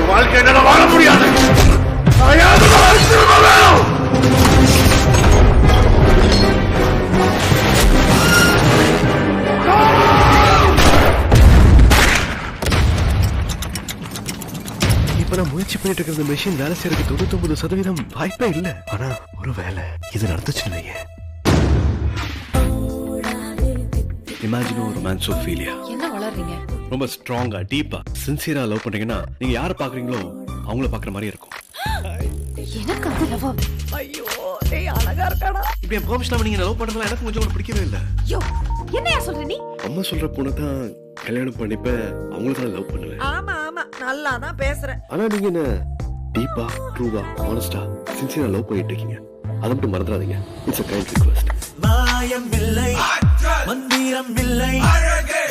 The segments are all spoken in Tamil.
வாழ்க்கை என்னால வாழ முடியாது. இப்ப நான் முயற்சி பண்ணிட்டு இருக்கிற மெஷின் வேலை செய்யறதுக்கு 99% வாய்ப்பே இல்ல. ஆனா ஒரு வேலை இது நடந்துச்சுன்னு வைங்க. இமேஜின் ஒரு ரொமான்ஸ் ஆஃப் ஃபீலியா. என்ன வளர்றீங்க? ரொம்ப ஸ்ட்ராங்கா டீப்பா சின்சியரா லவ் பண்றீங்கன்னா நீங்க யார பாக்குறீங்களோ அவங்கள பாக்குற மாதிரி இருக்கும். எனக்கு அது லவ். ஐயோ டேய் அழகா இருக்காடா. இப்ப என் பெர்மிஷன் நீங்க லவ் பண்றதுல எனக்கு கொஞ்சம் கூட பிடிக்கவே இல்ல. ஐயோ என்னையா சொல்ற நீ? அம்மா சொல்ற பொண்ணு தான் கல்யாணம் பண்ணிப்ப அவங்கள தான் லவ் பண்ணுவேன். ஆமா ஆமா நல்லா தான் பேசுற. ஆனா நீங்க என்ன டீப்பா ட்ரூவா ஆனஸ்டா சின்சியரா லவ் பண்ணிட்டு இருக்கீங்க. அதை மட்டும் மறந்துடாதீங்க. It's a kind request. மாயம் இல்லை மந்திரம் இல்லை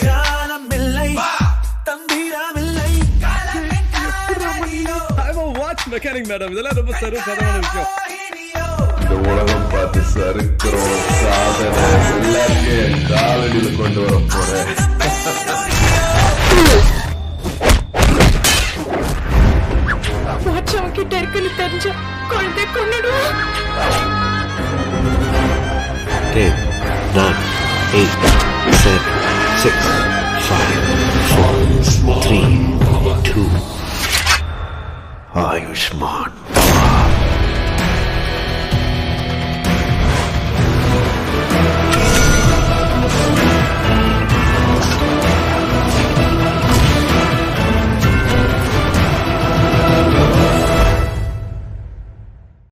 ஜாலம் இல்லை தந்திரம் இல்லை. I'm a watch mechanic madam. இதெல்லாம் ரொம்ப சர்வசாதாரண விஷயம். இந்த உலகம் பார்த்து சறுக்கிறோம் சாதனை எல்லாத்தையும் காலடியில கொண்டு வர போறேன். வாட்ச் அவன் கிட்ட இருக்குன்னு தெரிஞ்ச குழந்தை கொன்னுடுவான். 10, 9, 8, 7, 6, 5, 4, 3, 2. Ayushman.